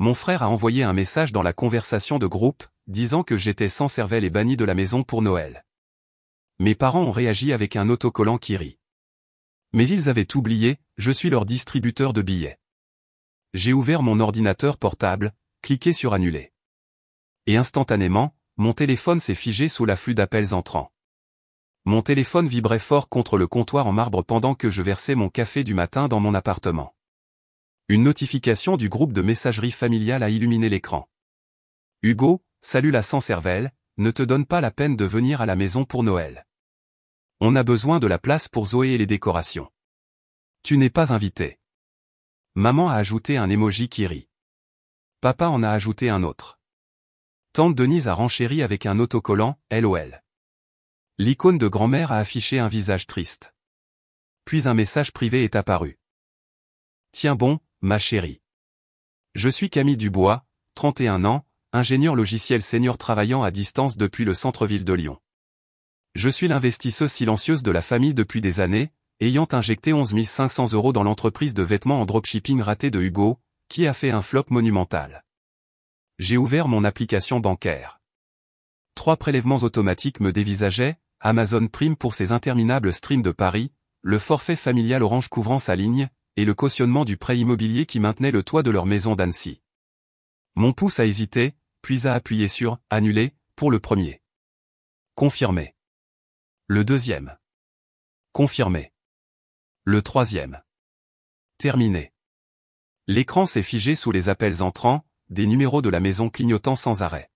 Mon frère a envoyé un message dans la conversation de groupe, disant que j'étais sans cervelle et banni de la maison pour Noël. Mes parents ont réagi avec un autocollant qui rit. Mais ils avaient oublié, je suis leur distributeur de billets. J'ai ouvert mon ordinateur portable, cliqué sur annuler. Et instantanément, mon téléphone s'est figé sous l'afflux d'appels entrants. Mon téléphone vibrait fort contre le comptoir en marbre pendant que je versais mon café du matin dans mon appartement. Une notification du groupe de messagerie familiale a illuminé l'écran. Hugo, salut la sans cervelle, ne te donne pas la peine de venir à la maison pour Noël. On a besoin de la place pour Zoé et les décorations. Tu n'es pas invité. Maman a ajouté un emoji qui rit. Papa en a ajouté un autre. Tante Denise a renchéri avec un autocollant, LOL. L'icône de grand-mère a affiché un visage triste. Puis un message privé est apparu. Tiens bon, ma chérie. Je suis Camille Dubois, 31 ans, ingénieur logiciel senior travaillant à distance depuis le centre-ville de Lyon. Je suis l'investisseuse silencieuse de la famille depuis des années, ayant injecté 11 500 € dans l'entreprise de vêtements en dropshipping ratée de Hugo, qui a fait un flop monumental. J'ai ouvert mon application bancaire. 3 prélèvements automatiques me dévisageaient, Amazon Prime pour ses interminables streams de Paris, le forfait familial Orange couvrant sa ligne, et le cautionnement du prêt immobilier qui maintenait le toit de leur maison d'Annecy. Mon pouce a hésité, puis a appuyé sur « Annuler » pour le premier. Confirmé. Le deuxième. Confirmé. Le troisième. Terminé. L'écran s'est figé sous les appels entrants, des numéros de la maison clignotant sans arrêt.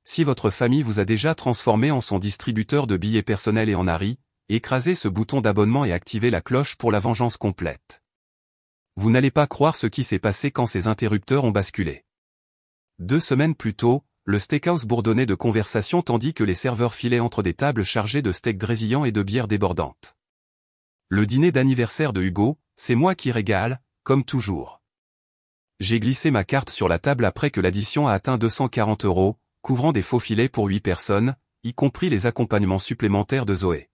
Si votre famille vous a déjà transformé en son distributeur de billets personnels et en a ri, écrasez ce bouton d'abonnement et activez la cloche pour la vengeance complète. Vous n'allez pas croire ce qui s'est passé quand ces interrupteurs ont basculé. 2 semaines plus tôt, le steakhouse bourdonnait de conversation tandis que les serveurs filaient entre des tables chargées de steaks grésillants et de bières débordantes. Le dîner d'anniversaire de Hugo, c'est moi qui régale, comme toujours. J'ai glissé ma carte sur la table après que l'addition a atteint 240 €, couvrant des faux filets pour 8 personnes, y compris les accompagnements supplémentaires de Zoé.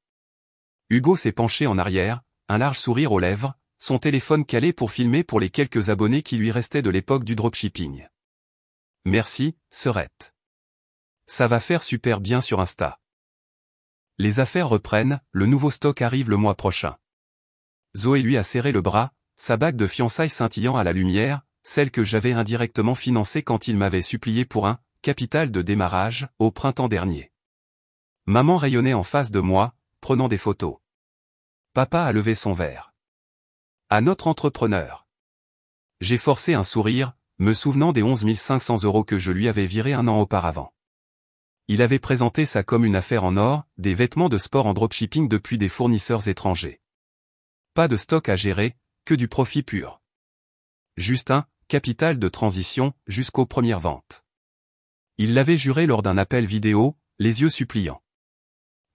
Hugo s'est penché en arrière, un large sourire aux lèvres, son téléphone calé pour filmer pour les quelques abonnés qui lui restaient de l'époque du dropshipping. Merci, sœurette. Ça va faire super bien sur Insta. Les affaires reprennent, le nouveau stock arrive le mois prochain. Zoé lui a serré le bras, sa bague de fiançailles scintillant à la lumière, celle que j'avais indirectement financée quand il m'avait supplié pour un capital de démarrage, au printemps dernier. Maman rayonnait en face de moi, prenant des photos. Papa a levé son verre. À notre entrepreneur. J'ai forcé un sourire, me souvenant des 11 500 € que je lui avais virés un an auparavant. Il avait présenté ça comme une affaire en or, des vêtements de sport en dropshipping depuis des fournisseurs étrangers. Pas de stock à gérer, que du profit pur. Juste un capital de transition jusqu'aux premières ventes. Il l'avait juré lors d'un appel vidéo, les yeux suppliants.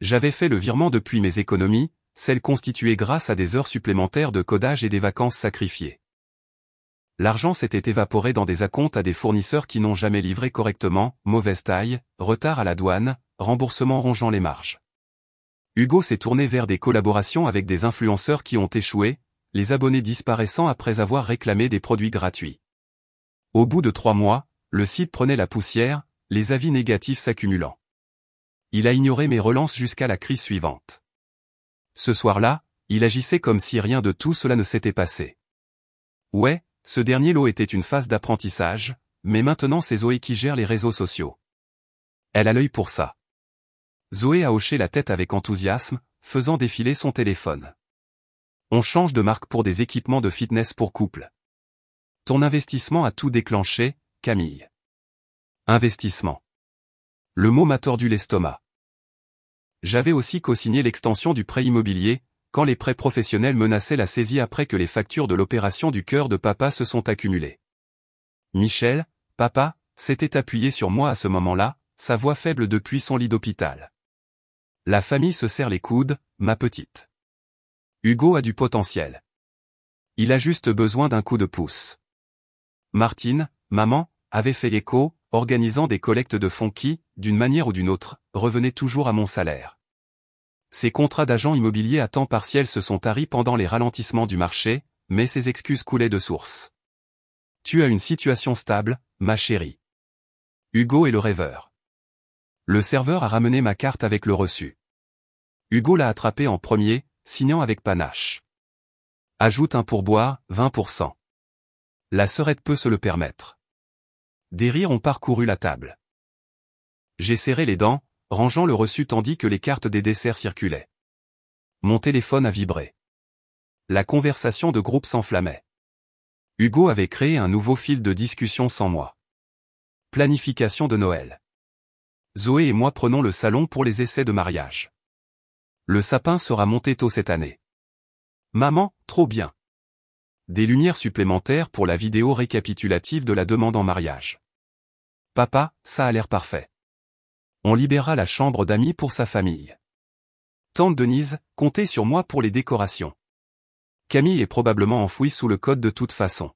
J'avais fait le virement depuis mes économies, celles constituées grâce à des heures supplémentaires de codage et des vacances sacrifiées. L'argent s'était évaporé dans des acomptes à des fournisseurs qui n'ont jamais livré correctement, mauvaise taille, retard à la douane, remboursement rongeant les marges. Hugo s'est tourné vers des collaborations avec des influenceurs qui ont échoué, les abonnés disparaissant après avoir réclamé des produits gratuits. Au bout de 3 mois, le site prenait la poussière, les avis négatifs s'accumulant. Il a ignoré mes relances jusqu'à la crise suivante. Ce soir-là, il agissait comme si rien de tout cela ne s'était passé. Ouais, ce dernier lot était une phase d'apprentissage, mais maintenant c'est Zoé qui gère les réseaux sociaux. Elle a l'œil pour ça. Zoé a hoché la tête avec enthousiasme, faisant défiler son téléphone. On change de marque pour des équipements de fitness pour couple. Ton investissement a tout déclenché, Camille. Investissement. Le mot m'a tordu l'estomac. J'avais aussi co-signé l'extension du prêt immobilier, quand les prêts professionnels menaçaient la saisie après que les factures de l'opération du cœur de papa se sont accumulées. Michel, papa, s'était appuyé sur moi à ce moment-là, sa voix faible depuis son lit d'hôpital. La famille se serre les coudes, ma petite. Hugo a du potentiel. Il a juste besoin d'un coup de pouce. Martine, maman, avait fait l'écho, organisant des collectes de fonds qui, d'une manière ou d'une autre, revenaient toujours à mon salaire. Ces contrats d'agents immobiliers à temps partiel se sont taris pendant les ralentissements du marché, mais ces excuses coulaient de source. Tu as une situation stable, ma chérie. Hugo est le rêveur. Le serveur a ramené ma carte avec le reçu. Hugo l'a attrapé en premier, signant avec panache. Ajoute un pourboire, 20%. La sœurette peut se le permettre. Des rires ont parcouru la table. J'ai serré les dents, rangeant le reçu tandis que les cartes des desserts circulaient. Mon téléphone a vibré. La conversation de groupe s'enflammait. Hugo avait créé un nouveau fil de discussion sans moi. Planification de Noël. Zoé et moi prenons le salon pour les essais de mariage. Le sapin sera monté tôt cette année. Maman, trop bien. Des lumières supplémentaires pour la vidéo récapitulative de la demande en mariage. Papa, ça a l'air parfait. On libérera la chambre d'amis pour sa famille. Tante Denise, comptez sur moi pour les décorations. Camille est probablement enfouie sous le code de toute façon.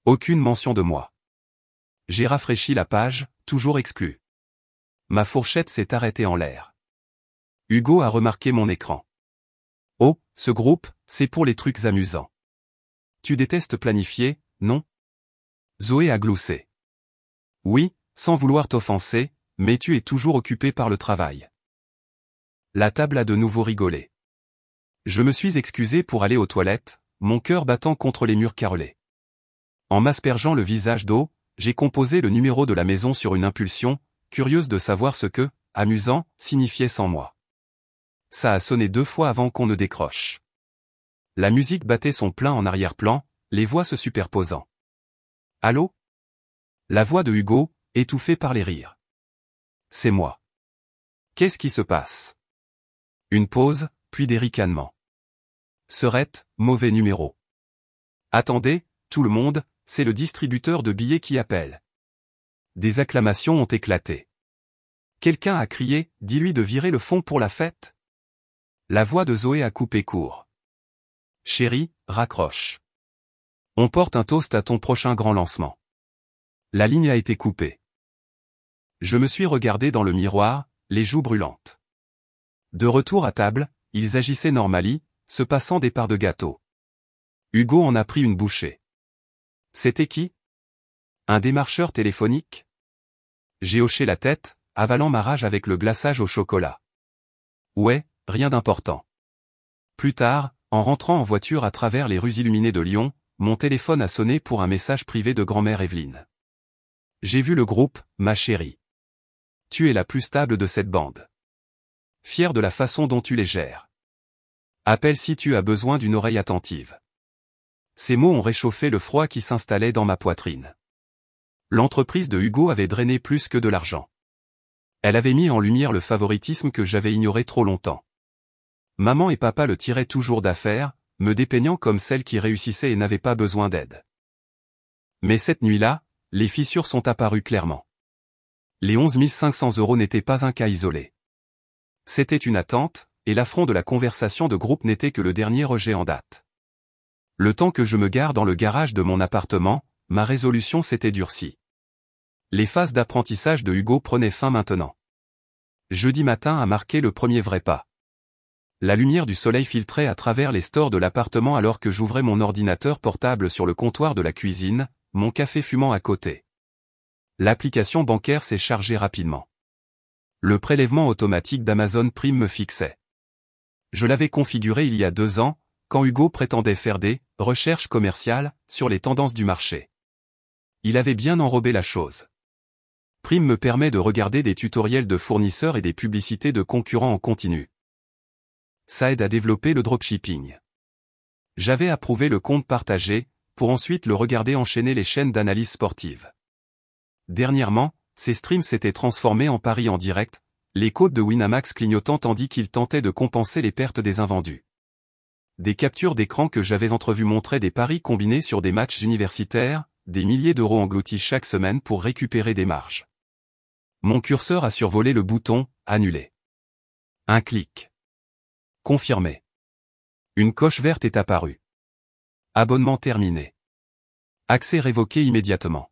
Aucune mention de moi. J'ai rafraîchi la page, toujours exclu. Ma fourchette s'est arrêtée en l'air. Hugo a remarqué mon écran. Oh, ce groupe, c'est pour les trucs amusants. Tu détestes planifier, non? Zoé a gloussé. Oui, sans vouloir t'offenser, mais tu es toujours occupé par le travail. La table a de nouveau rigolé. Je me suis excusé pour aller aux toilettes, mon cœur battant contre les murs carrelés. En m'aspergeant le visage d'eau, j'ai composé le numéro de la maison sur une impulsion, curieuse de savoir ce que, amusant, signifiait sans moi. Ça a sonné 2 fois avant qu'on ne décroche. La musique battait son plein en arrière-plan, les voix se superposant. Allô? La voix de Hugo, étouffée par les rires. C'est moi. Qu'est-ce qui se passe? Une pause, puis des ricanements. Sœurette, mauvais numéro. Attendez, tout le monde, c'est le distributeur de billets qui appelle. Des acclamations ont éclaté. Quelqu'un a crié, dis-lui de virer le fond pour la fête. La voix de Zoé a coupé court. Chérie, raccroche. On porte un toast à ton prochain grand lancement. La ligne a été coupée. Je me suis regardé dans le miroir, les joues brûlantes. De retour à table, ils agissaient normalie, se passant des parts de gâteau. Hugo en a pris une bouchée. C'était qui? Un démarcheur téléphonique? J'ai hoché la tête, avalant ma rage avec le glaçage au chocolat. Ouais, rien d'important. Plus tard, en rentrant en voiture à travers les rues illuminées de Lyon, mon téléphone a sonné pour un message privé de grand-mère Evelyne. J'ai vu le groupe, ma chérie. Tu es la plus stable de cette bande. Fier de la façon dont tu les gères. Appelle si tu as besoin d'une oreille attentive. Ces mots ont réchauffé le froid qui s'installait dans ma poitrine. L'entreprise de Hugo avait drainé plus que de l'argent. Elle avait mis en lumière le favoritisme que j'avais ignoré trop longtemps. Maman et papa le tiraient toujours d'affaire, me dépeignant comme celle qui réussissait et n'avait pas besoin d'aide. Mais cette nuit-là, les fissures sont apparues clairement. Les 11 500 € n'étaient pas un cas isolé. C'était une attente, et l'affront de la conversation de groupe n'était que le dernier rejet en date. Le temps que je me gare dans le garage de mon appartement, ma résolution s'était durcie. Les phases d'apprentissage de Hugo prenaient fin maintenant. Jeudi matin a marqué le premier vrai pas. La lumière du soleil filtrait à travers les stores de l'appartement alors que j'ouvrais mon ordinateur portable sur le comptoir de la cuisine, mon café fumant à côté. L'application bancaire s'est chargée rapidement. Le prélèvement automatique d'Amazon Prime me fixait. Je l'avais configuré il y a 2 ans, quand Hugo prétendait faire des recherches commerciales sur les tendances du marché. Il avait bien enrobé la chose. Prime me permet de regarder des tutoriels de fournisseurs et des publicités de concurrents en continu. Ça aide à développer le dropshipping. J'avais approuvé le compte partagé, pour ensuite le regarder enchaîner les chaînes d'analyse sportive. Dernièrement, ces streams s'étaient transformés en paris en direct, les codes de Winamax clignotant tandis qu'ils tentaient de compenser les pertes des invendus. Des captures d'écran que j'avais entrevues montraient des paris combinés sur des matchs universitaires, des milliers d'euros engloutis chaque semaine pour récupérer des marges. Mon curseur a survolé le bouton « Annuler ». Un clic. Confirmé. Une coche verte est apparue. Abonnement terminé. Accès révoqué immédiatement.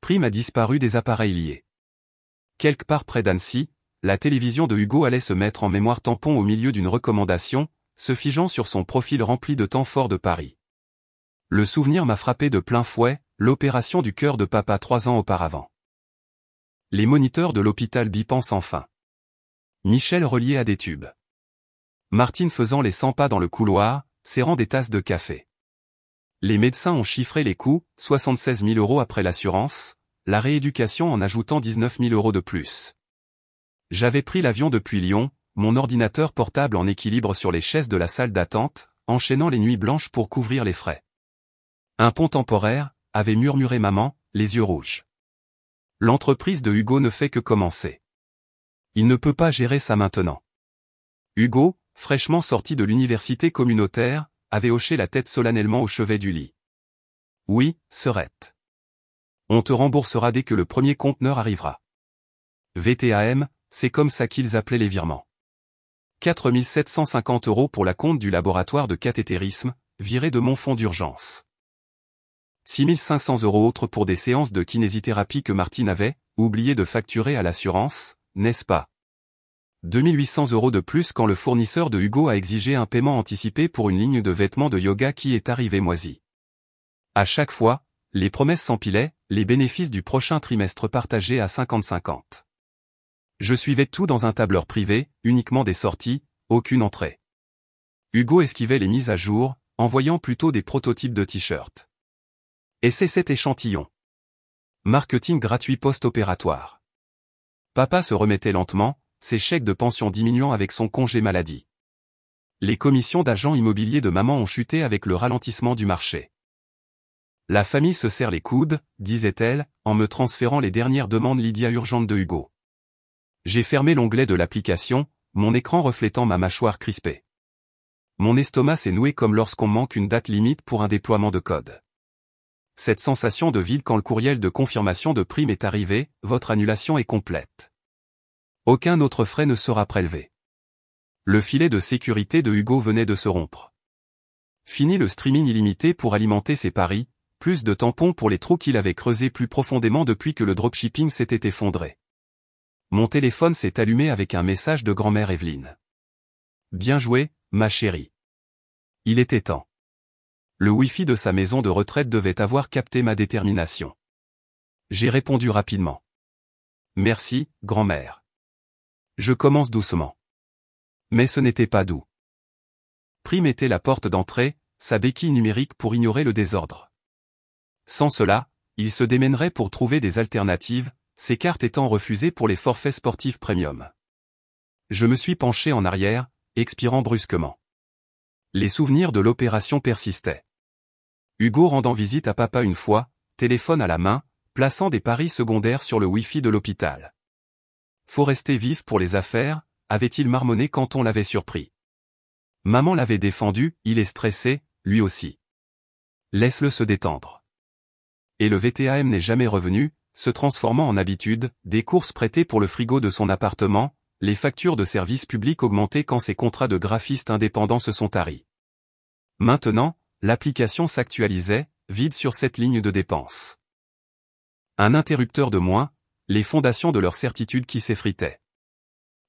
Prime a disparu des appareils liés. Quelque part près d'Annecy, la télévision de Hugo allait se mettre en mémoire tampon au milieu d'une recommandation, se figeant sur son profil rempli de temps forts de Paris. Le souvenir m'a frappé de plein fouet, l'opération du cœur de papa 3 ans auparavant. Les moniteurs de l'hôpital bipensent enfin. Michel relié à des tubes. Martine faisant les 100 pas dans le couloir, serrant des tasses de café. Les médecins ont chiffré les coûts, 76 000 € après l'assurance, la rééducation en ajoutant 19 000 € de plus. J'avais pris l'avion depuis Lyon, mon ordinateur portable en équilibre sur les chaises de la salle d'attente, enchaînant les nuits blanches pour couvrir les frais. Un pont temporaire, avait murmuré maman, les yeux rouges. L'entreprise de Hugo ne fait que commencer. Il ne peut pas gérer ça maintenant. Hugo, fraîchement sorti de l'université communautaire, avait hoché la tête solennellement au chevet du lit. Oui, Serette. On te remboursera dès que le premier conteneur arrivera. VTAM, c'est comme ça qu'ils appelaient les virements. 4 750 € pour la compte du laboratoire de cathétérisme, viré de mon fonds d'urgence. 6 500 € autres pour des séances de kinésithérapie que Martine avait oublié de facturer à l'assurance, n'est-ce pas? 2 800 € de plus quand le fournisseur de Hugo a exigé un paiement anticipé pour une ligne de vêtements de yoga qui est arrivée moisie. À chaque fois, les promesses s'empilaient, les bénéfices du prochain trimestre partagés à 50-50. Je suivais tout dans un tableur privé, uniquement des sorties, aucune entrée. Hugo esquivait les mises à jour, envoyant plutôt des prototypes de t-shirts. Et c'est cet échantillon. Marketing gratuit post-opératoire. Papa se remettait lentement, ses chèques de pension diminuant avec son congé maladie. Les commissions d'agents immobiliers de maman ont chuté avec le ralentissement du marché. La famille se serre les coudes, disait-elle, en me transférant les dernières demandes Lydia urgentes de Hugo. J'ai fermé l'onglet de l'application, mon écran reflétant ma mâchoire crispée. Mon estomac s'est noué comme lorsqu'on manque une date limite pour un déploiement de code. Cette sensation de vide quand le courriel de confirmation de prime est arrivé, votre annulation est complète. Aucun autre frais ne sera prélevé. Le filet de sécurité de Hugo venait de se rompre. Fini le streaming illimité pour alimenter ses paris, plus de tampons pour les trous qu'il avait creusés plus profondément depuis que le dropshipping s'était effondré. Mon téléphone s'est allumé avec un message de grand-mère Evelyne. Bien joué, ma chérie. Il était temps. Le Wi-Fi de sa maison de retraite devait avoir capté ma détermination. J'ai répondu rapidement. Merci, grand-mère. Je commence doucement. Mais ce n'était pas doux. Prime était la porte d'entrée, sa béquille numérique pour ignorer le désordre. Sans cela, il se démènerait pour trouver des alternatives, ces cartes étant refusées pour les forfaits sportifs premium. Je me suis penché en arrière, expirant brusquement. Les souvenirs de l'opération persistaient. Hugo rendant visite à papa une fois, téléphone à la main, plaçant des paris secondaires sur le Wi-Fi de l'hôpital. Faut rester vif pour les affaires, avait-il marmonné quand on l'avait surpris. Maman l'avait défendu, il est stressé, lui aussi. Laisse-le se détendre. Et le VTAM n'est jamais revenu, se transformant en habitude, des courses prêtées pour le frigo de son appartement, les factures de services publics augmentées quand ses contrats de graphiste indépendants se sont taris. Maintenant, l'application s'actualisait, vide sur cette ligne de dépenses. Un interrupteur de moins, les fondations de leur certitude qui s'effritaient.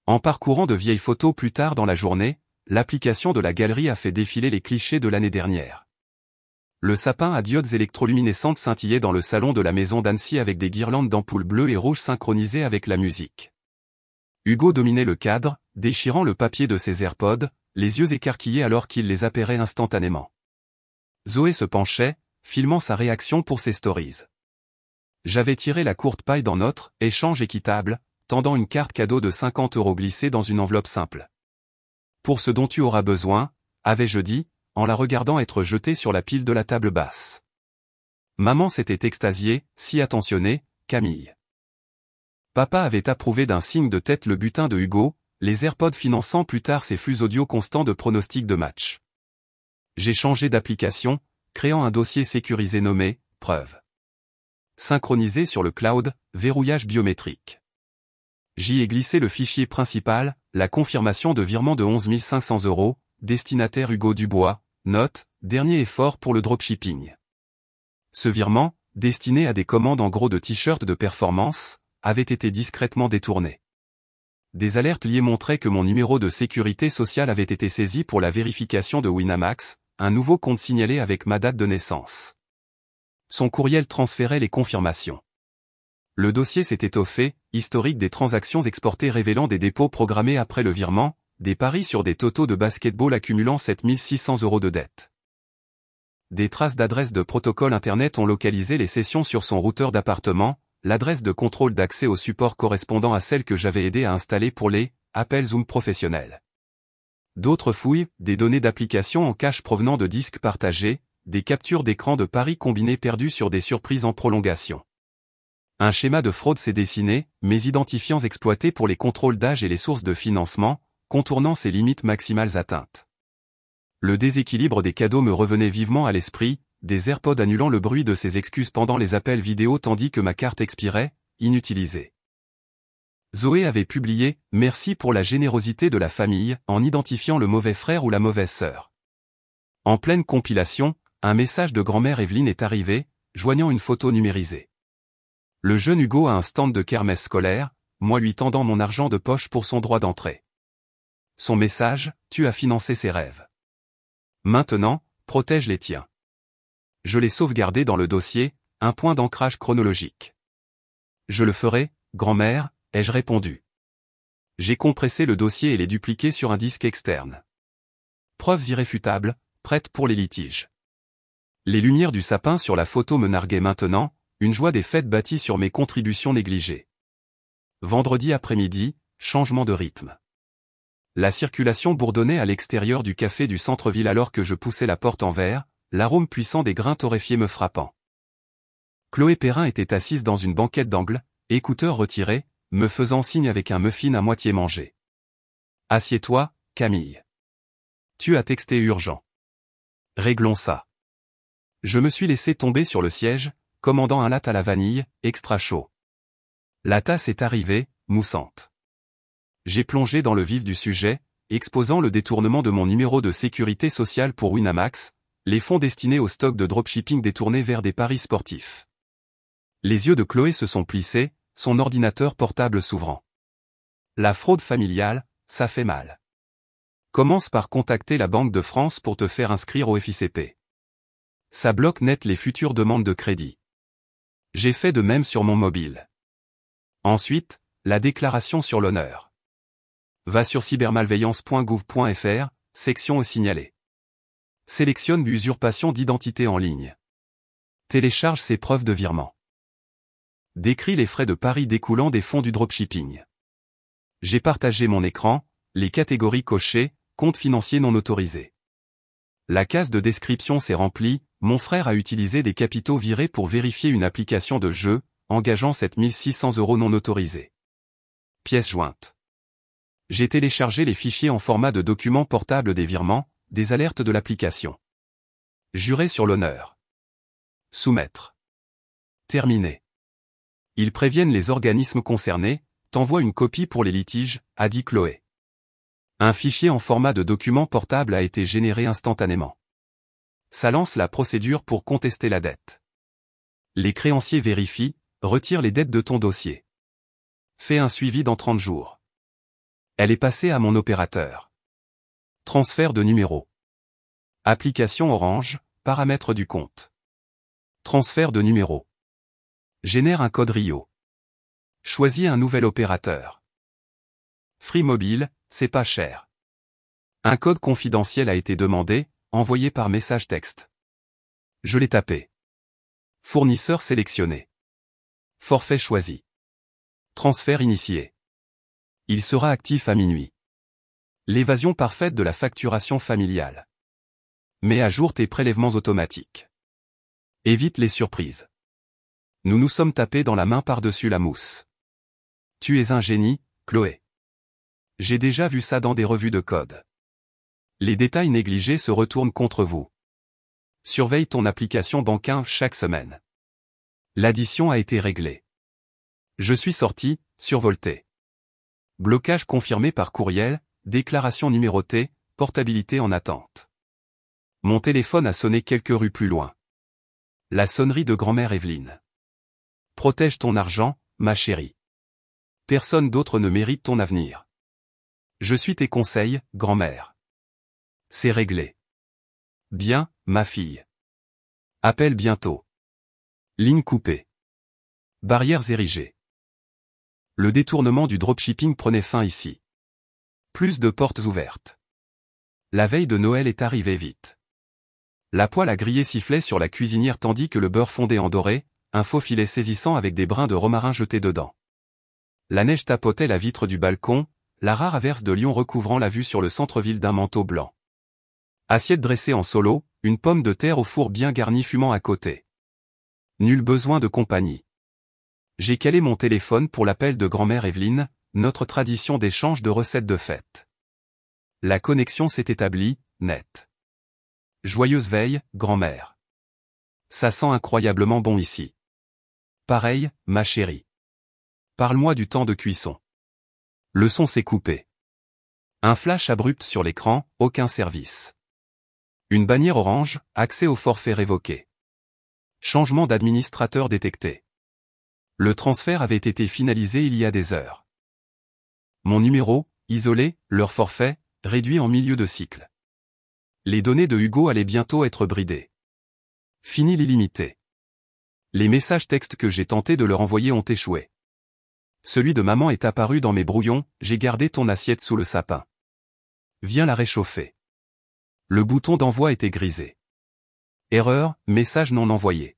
En parcourant de vieilles photos plus tard dans la journée, l'application de la galerie a fait défiler les clichés de l'année dernière. Le sapin à diodes électroluminescentes scintillait dans le salon de la maison d'Annecy avec des guirlandes d'ampoules bleues et rouges synchronisées avec la musique. Hugo dominait le cadre, déchirant le papier de ses AirPods, les yeux écarquillés alors qu'il les appairait instantanément. Zoé se penchait, filmant sa réaction pour ses stories. J'avais tiré la courte paille dans notre « échange équitable », tendant une carte cadeau de 50 € glissée dans une enveloppe simple. Pour ce dont tu auras besoin, avais-je dit, en la regardant être jetée sur la pile de la table basse. Maman s'était extasiée, si attentionnée, Camille. Papa avait approuvé d'un signe de tête le butin de Hugo, les AirPods finançant plus tard ses flux audio constants de pronostics de match. J'ai changé d'application, créant un dossier sécurisé nommé « Preuve ». Synchronisé sur le cloud, verrouillage biométrique. J'y ai glissé le fichier principal, la confirmation de virement de 11 500 €, destinataire Hugo Dubois, note, dernier effort pour le dropshipping. Ce virement, destiné à des commandes en gros de t-shirts de performance, avait été discrètement détourné. Des alertes liées montraient que mon numéro de sécurité sociale avait été saisi pour la vérification de Winamax, un nouveau compte signalé avec ma date de naissance. Son courriel transférait les confirmations. Le dossier s'est étoffé, historique des transactions exportées révélant des dépôts programmés après le virement, des paris sur des totaux de basketball accumulant 7 600 € de dette. Des traces d'adresses de protocole Internet ont localisé les sessions sur son routeur d'appartement, l'adresse de contrôle d'accès au support correspondant à celle que j'avais aidé à installer pour les appels Zoom professionnels. D'autres fouilles, des données d'application en cache provenant de disques partagés, des captures d'écran de paris combinés perdus sur des surprises en prolongation. Un schéma de fraude s'est dessiné, mes identifiants exploités pour les contrôles d'âge et les sources de financement, contournant ses limites maximales atteintes. Le déséquilibre des cadeaux me revenait vivement à l'esprit, des AirPods annulant le bruit de ses excuses pendant les appels vidéo tandis que ma carte expirait, inutilisée. Zoé avait publié « Merci pour la générosité de la famille » en identifiant le mauvais frère ou la mauvaise sœur. En pleine compilation, un message de grand-mère Evelyne est arrivé, joignant une photo numérisée. Le jeune Hugo a un stand de kermesse scolaire, moi lui tendant mon argent de poche pour son droit d'entrée. Son message, tu as financé ses rêves. Maintenant, protège les tiens. Je l'ai sauvegardé dans le dossier, un point d'ancrage chronologique. Je le ferai, grand-mère, ai-je répondu. J'ai compressé le dossier et l'ai dupliqué sur un disque externe. Preuves irréfutables, prêtes pour les litiges. Les lumières du sapin sur la photo me narguaient maintenant, une joie des fêtes bâtie sur mes contributions négligées. Vendredi après-midi, changement de rythme. La circulation bourdonnait à l'extérieur du café du centre-ville alors que je poussais la porte en verre, l'arôme puissant des grains torréfiés me frappant. Chloé Perrin était assise dans une banquette d'angle, écouteurs retirés, me faisant signe avec un muffin à moitié mangé. « Assieds-toi, Camille. Tu as texté urgent. Réglons ça. » Je me suis laissé tomber sur le siège, commandant un latte à la vanille, extra chaud. La tasse est arrivée, moussante. J'ai plongé dans le vif du sujet, exposant le détournement de mon numéro de sécurité sociale pour Winamax, les fonds destinés au stock de dropshipping détournés vers des paris sportifs. Les yeux de Chloé se sont plissés, son ordinateur portable s'ouvrant. La fraude familiale, ça fait mal. Commence par contacter la Banque de France pour te faire inscrire au FICP. Ça bloque net les futures demandes de crédit. J'ai fait de même sur mon mobile. Ensuite, la déclaration sur l'honneur. Va sur cybermalveillance.gouv.fr, section au signaler. Sélectionne l'usurpation d'identité en ligne. Télécharge ses preuves de virement. Décris les frais de pari découlant des fonds du dropshipping. J'ai partagé mon écran, les catégories cochées, compte financier non autorisé. La case de description s'est remplie, mon frère a utilisé des capitaux virés pour vérifier une application de jeu, engageant 7 600 € non autorisés. Pièce jointe. J'ai téléchargé les fichiers en format de document portable des virements, des alertes de l'application. Juré sur l'honneur. Soumettre. Terminé. Ils préviennent les organismes concernés, t'envoient une copie pour les litiges, a dit Chloé. Un fichier en format de document portable a été généré instantanément. Ça lance la procédure pour contester la dette. Les créanciers vérifient, retirent les dettes de ton dossier. Fais un suivi dans 30 jours. Elle est passée à mon opérateur. Transfert de numéro. Application Orange, paramètres du compte. Transfert de numéro. Génère un code Rio. Choisis un nouvel opérateur. Free Mobile, c'est pas cher. Un code confidentiel a été demandé, envoyé par message texte. Je l'ai tapé. Fournisseur sélectionné. Forfait choisi. Transfert initié. Il sera actif à minuit. L'évasion parfaite de la facturation familiale. Mets à jour tes prélèvements automatiques. Évite les surprises. Nous nous sommes tapés dans la main par-dessus la mousse. Tu es un génie, Chloé. J'ai déjà vu ça dans des revues de code. Les détails négligés se retournent contre vous. Surveille ton application bancaire chaque semaine. L'addition a été réglée. Je suis sorti, survolté. Blocage confirmé par courriel, déclaration numérotée, portabilité en attente. Mon téléphone a sonné quelques rues plus loin. La sonnerie de grand-mère Evelyne. Protège ton argent, ma chérie. Personne d'autre ne mérite ton avenir. Je suis tes conseils, grand-mère. C'est réglé. Bien, ma fille. Appelle bientôt. Ligne coupée. Barrières érigées. Le détournement du dropshipping prenait fin ici. Plus de portes ouvertes. La veille de Noël est arrivée vite. La poêle à griller sifflait sur la cuisinière tandis que le beurre fondait en doré, un faux filet saisissant avec des brins de romarin jetés dedans. La neige tapotait la vitre du balcon, la rare averse de Lyon recouvrant la vue sur le centre-ville d'un manteau blanc. Assiette dressée en solo, une pomme de terre au four bien garnie fumant à côté. Nul besoin de compagnie. J'ai calé mon téléphone pour l'appel de grand-mère Evelyne, notre tradition d'échange de recettes de fête. La connexion s'est établie, net. Joyeuse veille, grand-mère. Ça sent incroyablement bon ici. Pareil, ma chérie. Parle-moi du temps de cuisson. Le son s'est coupé. Un flash abrupt sur l'écran, aucun service. Une bannière orange, accès au forfait révoqué. Changement d'administrateur détecté. Le transfert avait été finalisé il y a des heures. Mon numéro, isolé, leur forfait, réduit en milieu de cycle. Les données de Hugo allaient bientôt être bridées. Fini l'illimité. Les messages textes que j'ai tenté de leur envoyer ont échoué. Celui de maman est apparu dans mes brouillons, j'ai gardé ton assiette sous le sapin. Viens la réchauffer. Le bouton d'envoi était grisé. Erreur, message non envoyé.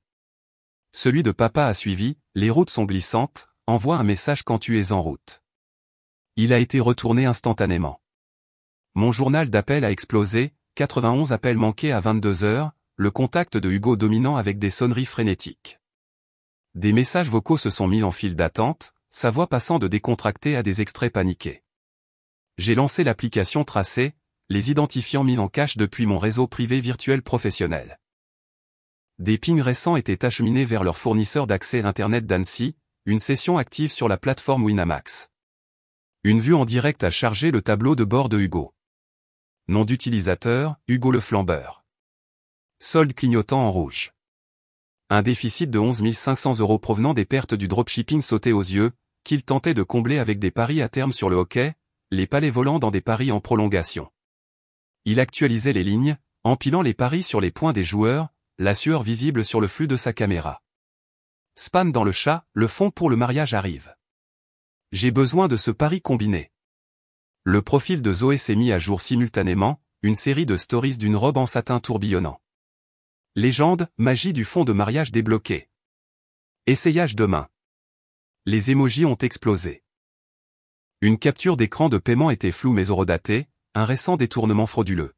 Celui de papa a suivi, les routes sont glissantes, envoie un message quand tu es en route. Il a été retourné instantanément. Mon journal d'appels a explosé, 91 appels manqués à 22 heures, le contact de Hugo dominant avec des sonneries frénétiques. Des messages vocaux se sont mis en file d'attente, sa voix passant de décontractée à des extraits paniqués. J'ai lancé l'application tracée, les identifiants mis en cache depuis mon réseau privé virtuel professionnel. Des pings récents étaient acheminés vers leur fournisseur d'accès Internet d'Annecy, une session active sur la plateforme Winamax. Une vue en direct a chargé le tableau de bord de Hugo. Nom d'utilisateur, Hugo le flambeur. Solde clignotant en rouge. Un déficit de 11 500 € provenant des pertes du dropshipping sautait aux yeux, qu'il tentait de combler avec des paris à terme sur le hockey, les palets volants dans des paris en prolongation. Il actualisait les lignes, empilant les paris sur les points des joueurs, la sueur visible sur le flux de sa caméra. Spam dans le chat, le fond pour le mariage arrive. J'ai besoin de ce pari combiné. Le profil de Zoé s'est mis à jour simultanément, une série de stories d'une robe en satin tourbillonnant. Légende, magie du fond de mariage débloqué. Essayage demain. Les émojis ont explosé. Une capture d'écran de paiement était floue mais horodatée, un récent détournement frauduleux.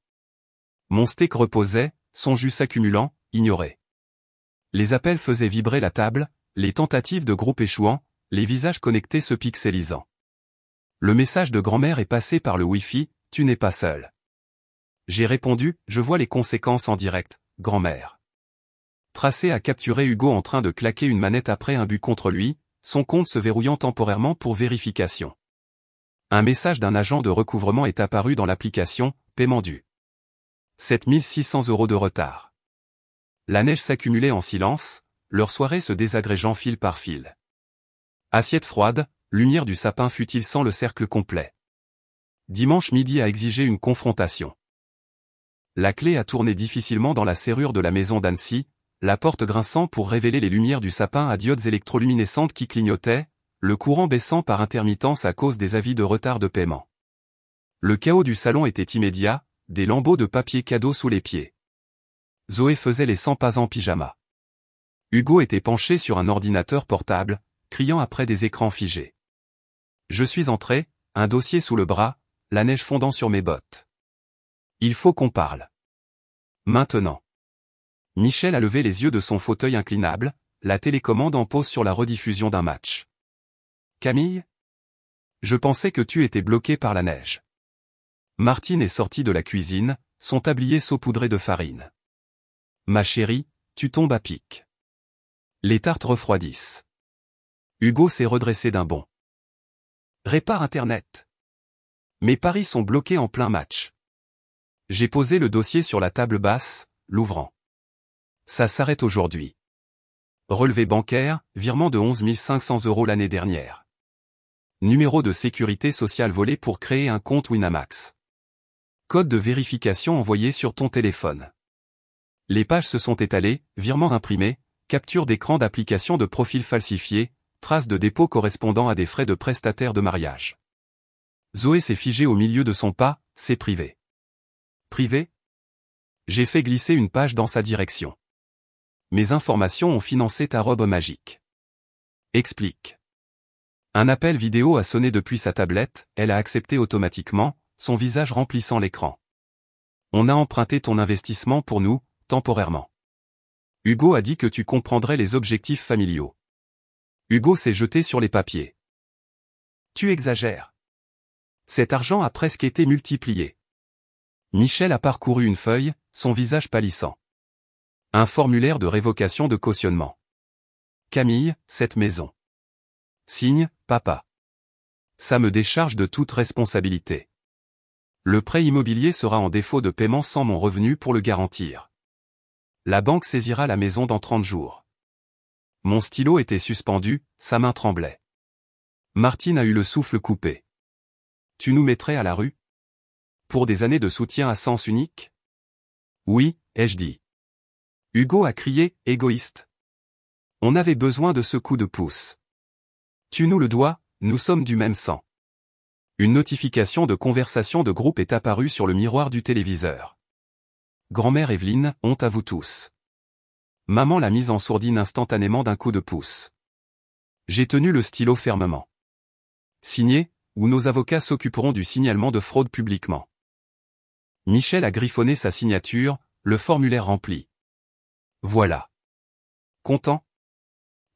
Mon steak reposait, son jus s'accumulant, ignoré. Les appels faisaient vibrer la table, les tentatives de groupe échouant, les visages connectés se pixelisant. Le message de grand-mère est passé par le Wi-Fi, tu n'es pas seul. J'ai répondu, je vois les conséquences en direct, grand-mère. Tracé a capturé Hugo en train de claquer une manette après un but contre lui, son compte se verrouillant temporairement pour vérification. Un message d'un agent de recouvrement est apparu dans l'application, paiement dû. 7 600 € de retard. La neige s'accumulait en silence, leur soirée se désagrégeant fil par fil. Assiette froide, lumière du sapin fut-il sans le cercle complet. Dimanche midi a exigé une confrontation. La clé a tourné difficilement dans la serrure de la maison d'Annecy, la porte grinçant pour révéler les lumières du sapin à diodes électroluminescentes qui clignotaient, le courant baissant par intermittence à cause des avis de retard de paiement. Le chaos du salon était immédiat, des lambeaux de papier cadeau sous les pieds. Zoé faisait les 100 pas en pyjama. Hugo était penché sur un ordinateur portable, criant après des écrans figés. Je suis entré, un dossier sous le bras, la neige fondant sur mes bottes. Il faut qu'on parle. Maintenant. Michel a levé les yeux de son fauteuil inclinable, la télécommande en pause sur la rediffusion d'un match. Camille ? Je pensais que tu étais bloqué par la neige. Martine est sortie de la cuisine, son tablier saupoudré de farine. Ma chérie, tu tombes à pic. Les tartes refroidissent. Hugo s'est redressé d'un bond. Répare Internet. Mes paris sont bloqués en plein match. J'ai posé le dossier sur la table basse, l'ouvrant. Ça s'arrête aujourd'hui. Relevé bancaire, virement de 11 500 € l'année dernière. Numéro de sécurité sociale volé pour créer un compte Winamax. Code de vérification envoyé sur ton téléphone. Les pages se sont étalées, virement imprimé, capture d'écran d'application de profil falsifié, traces de dépôt correspondant à des frais de prestataire de mariage. Zoé s'est figée au milieu de son pas, c'est privé. Privé? J'ai fait glisser une page dans sa direction. Mes informations ont financé ta robe magique. Explique. Un appel vidéo a sonné depuis sa tablette, elle a accepté automatiquement, son visage remplissant l'écran. On a emprunté ton investissement pour nous, temporairement. Hugo a dit que tu comprendrais les objectifs familiaux. Hugo s'est jeté sur les papiers. Tu exagères. Cet argent a presque été multiplié. Michel a parcouru une feuille, son visage pâlissant. Un formulaire de révocation de cautionnement. Camille, cette maison. Signe, papa. Ça me décharge de toute responsabilité. Le prêt immobilier sera en défaut de paiement sans mon revenu pour le garantir. La banque saisira la maison dans 30 jours. Mon stylo était suspendu, sa main tremblait. Martine a eu le souffle coupé. Tu nous mettrais à la rue? Pour des années de soutien à sens unique? Oui, ai-je dit. Hugo a crié, égoïste. On avait besoin de ce coup de pouce. Tu nous le dois, nous sommes du même sang. Une notification de conversation de groupe est apparue sur le miroir du téléviseur. Grand-mère Evelyne, honte à vous tous. Maman l'a mise en sourdine instantanément d'un coup de pouce. J'ai tenu le stylo fermement. Signé, ou nos avocats s'occuperont du signalement de fraude publiquement. Michel a griffonné sa signature, le formulaire rempli. Voilà. Content?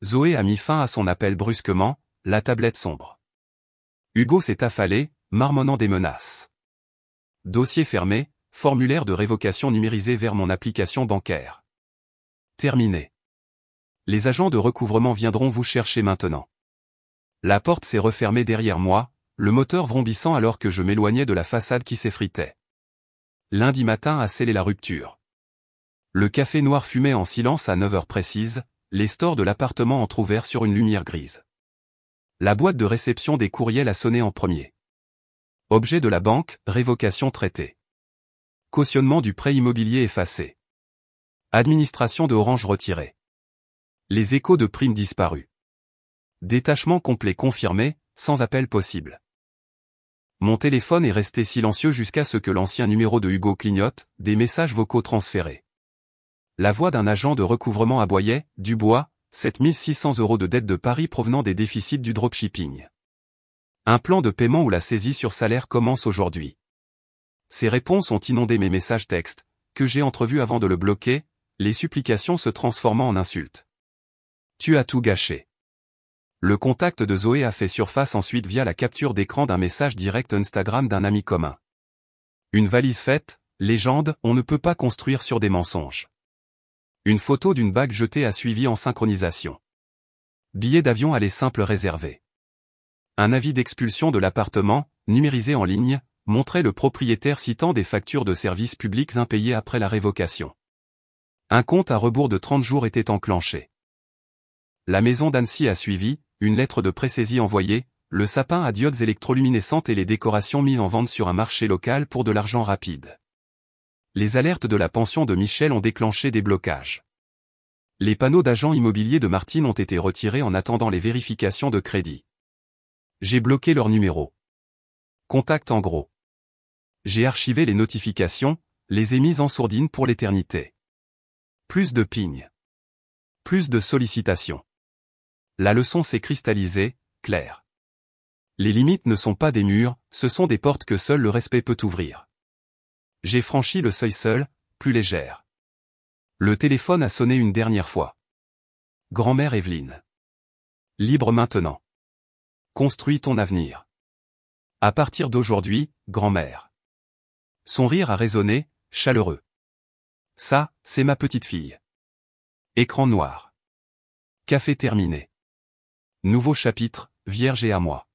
Zoé a mis fin à son appel brusquement, la tablette sombre. Hugo s'est affalé, marmonnant des menaces. Dossier fermé, formulaire de révocation numérisé vers mon application bancaire. Terminé. Les agents de recouvrement viendront vous chercher maintenant. La porte s'est refermée derrière moi, le moteur vrombissant alors que je m'éloignais de la façade qui s'effritait. Lundi matin a scellé la rupture. Le café noir fumait en silence à 9 heures précises, les stores de l'appartement entr'ouverts sur une lumière grise. La boîte de réception des courriels a sonné en premier. Objet de la banque, révocation traitée. Cautionnement du prêt immobilier effacé. Administration de Orange retirée. Les échos de primes disparues. Détachement complet confirmé, sans appel possible. Mon téléphone est resté silencieux jusqu'à ce que l'ancien numéro de Hugo clignote, des messages vocaux transférés. La voix d'un agent de recouvrement aboyait, Dubois, 7600 € de dette de Paris provenant des déficits du dropshipping. Un plan de paiement ou la saisie sur salaire commence aujourd'hui. Ces réponses ont inondé mes messages textes, que j'ai entrevus avant de le bloquer, les supplications se transformant en insultes. Tu as tout gâché. Le contact de Zoé a fait surface ensuite via la capture d'écran d'un message direct Instagram d'un ami commun. Une valise faite, légende, on ne peut pas construire sur des mensonges. Une photo d'une bague jetée a suivi en synchronisation. Billet d'avion aller simple réservé. Un avis d'expulsion de l'appartement, numérisé en ligne, montrait le propriétaire citant des factures de services publics impayées après la révocation. Un compte à rebours de 30 jours était enclenché. La maison d'Annecy a suivi, une lettre de pré-saisie envoyée, le sapin à diodes électroluminescentes et les décorations mises en vente sur un marché local pour de l'argent rapide. Les alertes de la pension de Michel ont déclenché des blocages. Les panneaux d'agents immobiliers de Martine ont été retirés en attendant les vérifications de crédit. J'ai bloqué leur numéro. Contact en gros. J'ai archivé les notifications, les ai mises en sourdine pour l'éternité. Plus de ping. Plus de sollicitations. La leçon s'est cristallisée, claire. Les limites ne sont pas des murs, ce sont des portes que seul le respect peut ouvrir. J'ai franchi le seuil seul, plus légère. Le téléphone a sonné une dernière fois. Grand-mère Evelyne. Libre maintenant. Construis ton avenir. À partir d'aujourd'hui, grand-mère. Son rire a résonné, chaleureux. Ça, c'est ma petite fille. Écran noir. Café terminé. Nouveau chapitre, vierge et à moi.